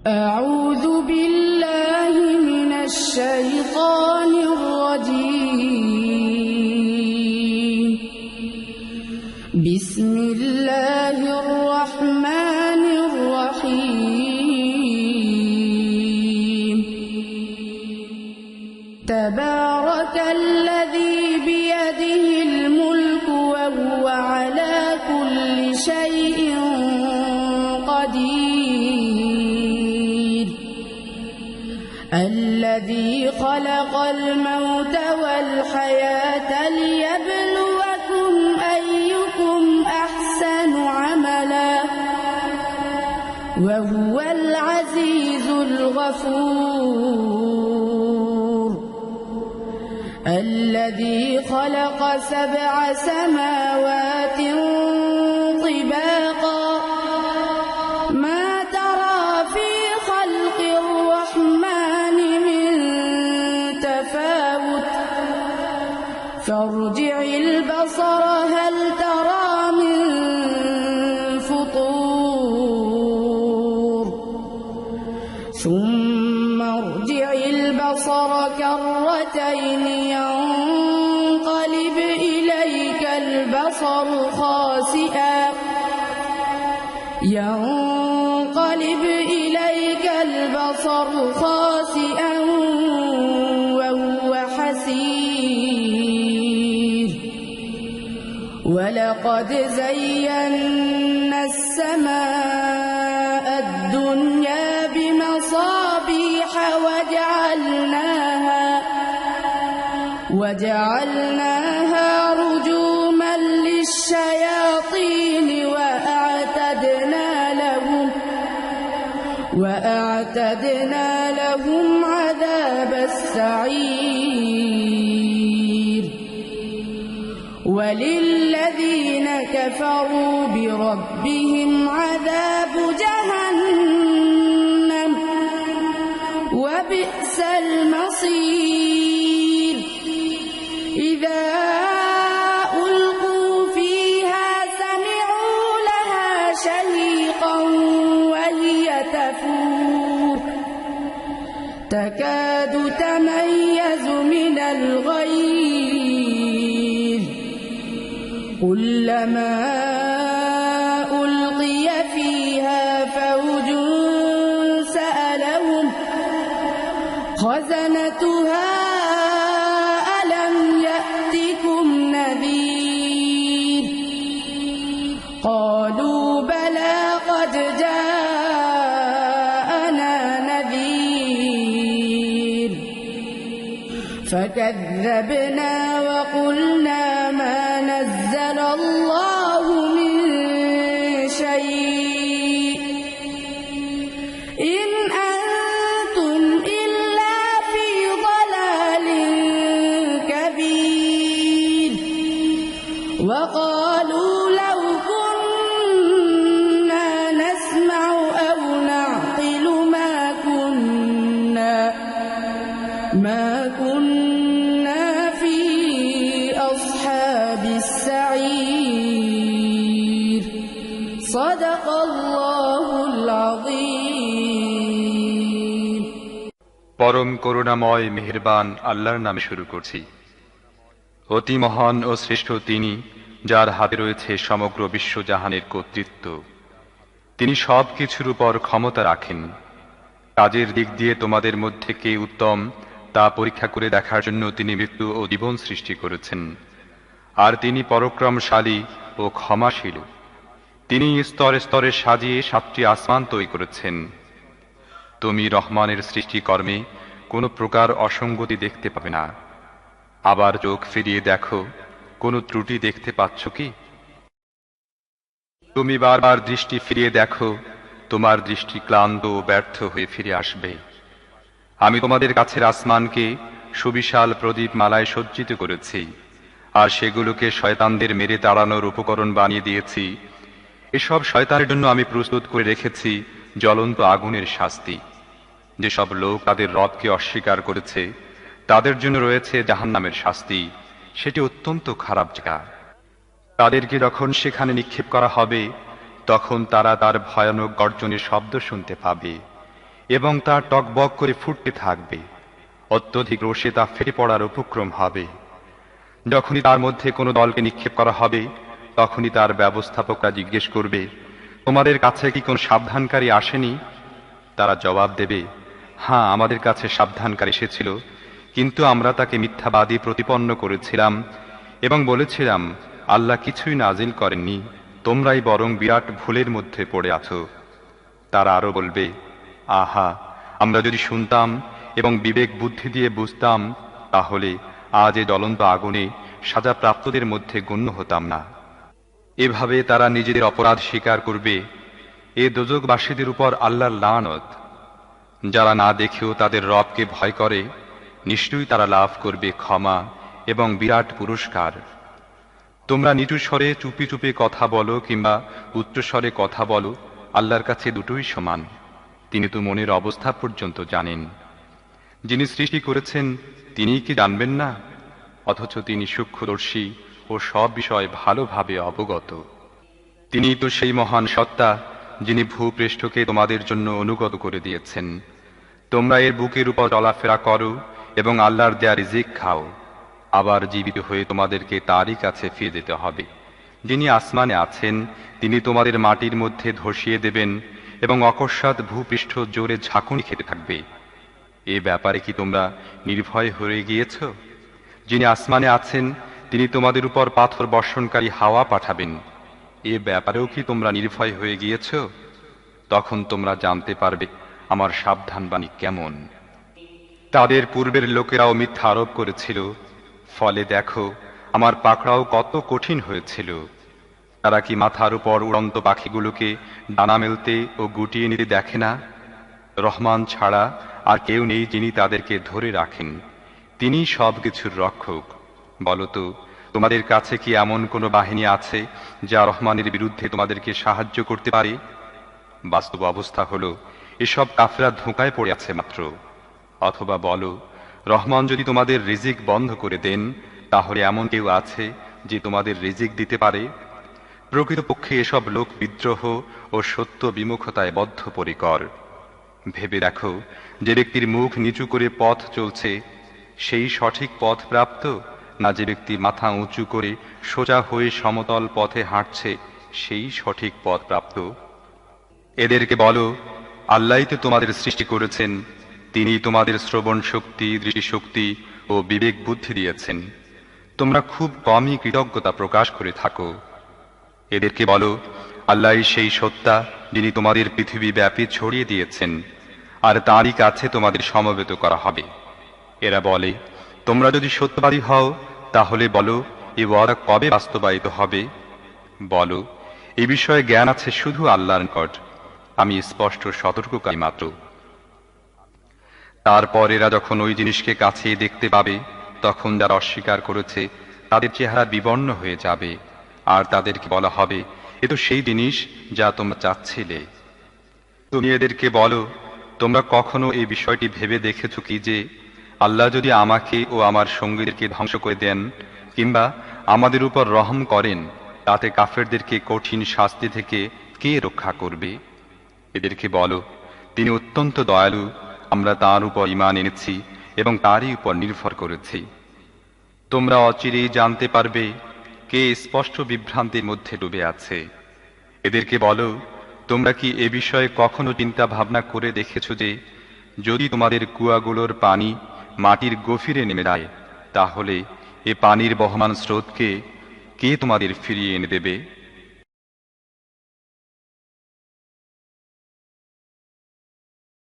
أعوذ بالله من الشيطان الرجيم بسم الله الرحمن الرحيم تبارك الذي بيده الملك وهو على كل شيء قدير الذي خلق الموت والحياة ليبلوكم أيكم أحسن عملا وهو العزيز الغفور الذي خلق 7 سماوات طباقا ما ترى في خلق الرحمن من تفاوت فارجع البصر هل ترى من فطور ثم ارجع البصر كرتين ينقلب إليك البصر خاسئا وهو حسير ولقد زينا السماء الدنيا بمصابيح وجعلناها رجوما للشياطين وأعتدنا لهم عذاب السعير وللذين كفروا بربهم عذاب جهنم وبئس المصير إذا ألقوا فيها سمعوا لها شهيقا وهي تفور تكاد تميز من الغيظ كلما ألقي فيها فوج سألهم خزنتها ألم يأتكم نذير قالوا بلى قد جاءنا نذير فكذبنا وقلنا ما نزل الله من شيء إن أنتم إلا في ضلال كبير وقالوا لو كنا نسمع أو نعقل ما كنا في أصحاب السعير صدق الله العظيم পরম করুণাময় মেহেরবান আল্লাহর নামে শুরু করছি। অতি মহান ও শ্রেষ্ঠ তিনি, যার হাতে রয়েছে সমগ্র বিশ্বজাহানের কর্তৃত্ব। তিনি সব কিছুর উপর ক্ষমতা রাখেন। কাজের দিক দিয়ে তোমাদের মধ্যে কে উত্তম তা পরীক্ষা করে দেখার জন্য তিনি মৃত্যু ও জীবন সৃষ্টি করেছেন। আর তিনি পরাক্রমশালী ও ক্ষমাশীল। তিনি স্তরে স্তরে সাজিয়ে 7টি আসমান তৈরি করেছেন। তুমি রহমানের সৃষ্টিকর্মে কোনো প্রকার অসঙ্গতি দেখতে পাবে না। আবার চোখ ফিরিয়ে দেখো, কোনো ত্রুটি দেখতে পাচ্ছ কি? তুমি বারবার দৃষ্টি ফিরিয়ে দেখো, তোমার দৃষ্টি ক্লান্ত ও ব্যর্থ হয়ে ফিরে আসবে। আমি তোমাদের কাছের আসমানকে সুবিশাল প্রদীপ মালায় সজ্জিত করেছি, আর সেগুলোকে শয়তানদের মেরে তাড়ানোর উপকরণ বানিয়ে দিয়েছি। এসব শয়তানের জন্য আমি প্রস্তুত করে রেখেছি জ্বলন্ত আগুনের শাস্তি। যেসব লোক তাদের রবকে অস্বীকার করেছে তাদের জন্য রয়েছে জাহান্নামের শাস্তি, সেটি অত্যন্ত খারাপ জায়গা। তাদেরকে যখন সেখানে নিক্ষেপ করা হবে তখন তারা তার ভয়ানক গর্জনের শব্দ শুনতে পাবে এবং তা টকবক করে ফুটতে থাকবে। অত্যধিক রোষে তা ফেটে পড়ার উপক্রম হবে। যখনই তার মধ্যে কোনো দলকে নিক্ষেপ করা হবে, তখনই তার ব্যবস্থাপকরা জিজ্ঞেস করবে, তোমাদের কাছে কি কোনো সাবধানকারী আসেনি? তারা জবাব দেবে, হ্যাঁ, আমাদের কাছে সাবধানকারী এসেছিল, কিন্তু আমরা তাকে মিথ্যাবাদী প্রতিপন্ন করেছিলাম এবং বলেছিলাম, আল্লাহ কিছুই নাজিল করেননি, তোমরাই বরং বিরাট ভুলের মধ্যে পড়ে আছো। তারা আরো বলবে, আহা, আমরা যদি শুনতাম এবং বিবেক বুদ্ধি দিয়ে বুঝতাম, তাহলে আজ এ জ্বলন্ত আগুনে সাজাপ্রাপ্তদের মধ্যে গণ্য হতাম না। এভাবে তারা নিজেদের অপরাধ স্বীকার করবে। এ দোজখবাসীদের উপর আল্লাহর লানত। যারা না দেখেও তাদের রবকে ভয় করে, নিশ্চয়ই তারা লাভ করবে ক্ষমা এবং বিরাট পুরস্কার। তোমরা নিচু স্বরে চুপি চুপি কথা বলো কিংবা উচ্চ স্বরে কথা বলো, আল্লাহর কাছে দুটোই সমান। তিনি তো মনের অবস্থা পর্যন্ত জানেন। যিনি সৃষ্টি করেছেন তিনিই কি জানবেন না? অথচ তিনি সূক্ষ্মদর্শী ও সব বিষয় ভালোভাবে অবগত। তিনি তো সেই মহান সত্তা যিনি ভূপৃষ্ঠকে তোমাদের জন্য অনুগত করে দিয়েছেন। তোমরা এর বুকের উপর চলাফেরা করো এবং আল্লাহর দেয়া রিজিক খাও। আবার জীবিত হয়ে তোমাদেরকে তারই কাছে ফিরে যেতে হবে। যিনি আসমানে আছেন, তিনি তোমাদের মাটির মধ্যে ধসিয়ে দেবেন এবং অকস্মাৎ ভূপৃষ্ঠ জোরে ঝাঁকুনি খেতে থাকবে। এ ব্যাপারে কি তোমরা নির্ভয় হয়ে গিয়েছ? যিনি আসমানে আছেন, তিনি তোমাদের উপর পাথর বর্ষণকারী হাওয়া পাঠাবেন। এ ব্যাপারেও কি তোমরা নির্ভয় হয়ে গিয়েছ? তখন তোমরা জানতে পারবে আমার সাবধানবাণী কেমন। তাদের পূর্বের লোকেরাও মিথ্যা আরোপ করেছিল, ফলে দেখো আমার পাকড়াও কত কঠিন হয়েছিল। তারা কি মাথার উপর উড়ন্ত পাখিগুলোকে ডানা মেলতে ও গুটিয়ে নিতে দেখে না? রহমান ছাড়া আর কেউ নেই যিনি তাদেরকে ধরে রাখেন। তিনি সব কিছুর রক্ষক। বলতো, তোমাদের কাছে কি এমন কোনো বাহিনী আছে যা রহমানের বিরুদ্ধে তোমাদেরকে সাহায্য করতে পারে? বাস্তব অবস্থা হলো, এসব কাফেররা ধোঁকায় পড়ে আছে মাত্র। অথবা বলো, রহমান যদি তোমাদের রিজিক বন্ধ করে দেন, তাহলে এমন কেউ আছে যে তোমাদের রিজিক দিতে পারে? প্রকৃতপক্ষে এসব লোক বিদ্রোহ ও সত্য বিমুখতায় বদ্ধপরিকর। ভেবে দেখো, যে ব্যক্তির মুখ নিচু করে পথ চলছে, সেই সঠিক পথ প্রাপ্ত, না যে ব্যক্তি মাথা উঁচু করে সোজা হয়ে সমতল পথে হাঁটছে, সেই সঠিক পথ প্রাপ্ত? এদেরকে বলো, আল্লাহই তো তোমাদের সৃষ্টি করেছেন, তিনি তোমাদের শ্রবণ শক্তি, দৃষ্টিশক্তি ও বিবেক বুদ্ধি দিয়েছেন। তোমরা খুব কমই কৃতজ্ঞতা প্রকাশ করে থাকো। এদেরকে বলো, আল্লাহই সেই সত্তা যিনি তোমাদের পৃথিবী ব্যাপী ছড়িয়ে দিয়েছেন, আর তাঁরই কাছে তোমাদের সমবেত করা হবে। এরা বলে, তোমরা যদি সত্যবাদী হও, তাহলে বলো, এ ওয়াদা কবে বাস্তবায়িত হবে? বলো, এ বিষয়ে জ্ঞান আছে শুধু আল্লাহর নিকট, আমি স্পষ্ট সতর্ককারী মাত্র। তারপর এরা যখন ওই জিনিসকে কাছে দেখতে পাবে, তখন যারা অস্বীকার করেছে তাদের চেহারা বিবর্ণ হয়ে যাবে, আর তাদেরকে বলা হবে, এ তো সেই জিনিস যা তোমরা চাচ্ছিলে। তুমি এদেরকে বলো, তোমরা কখনো এই বিষয়টি ভেবে দেখেছ কি যে আল্লাহ যদি আমাকে ও আমার সঙ্গীদেরকে ধ্বংস করে দেন কিংবা আমাদের উপর রহম করেন, তাতে কাফেরদেরকে কঠিন শাস্তি থেকে কে রক্ষা করবে? এদেরকে বলো, তিনি অত্যন্ত দয়ালু, আমরা তাঁর উপর ঈমান এনেছি এবং তারই উপর নির্ভর করেছি। তোমরা অচিরেই জানতে পারবে কে স্পষ্ট বিভ্রান্তির মধ্যে ডুবে আছে। এদেরকে বলো, তোমরা কি এ বিষয়ে কখনো চিন্তা ভাবনা করে দেখেছ যে যদি তোমাদের কুয়াগুলোর পানি মাটির গভীরে নেমে যায়, তাহলে এ পানির বহমান স্রোতকে কে তোমাদের ফিরিয়ে এনে দেবে?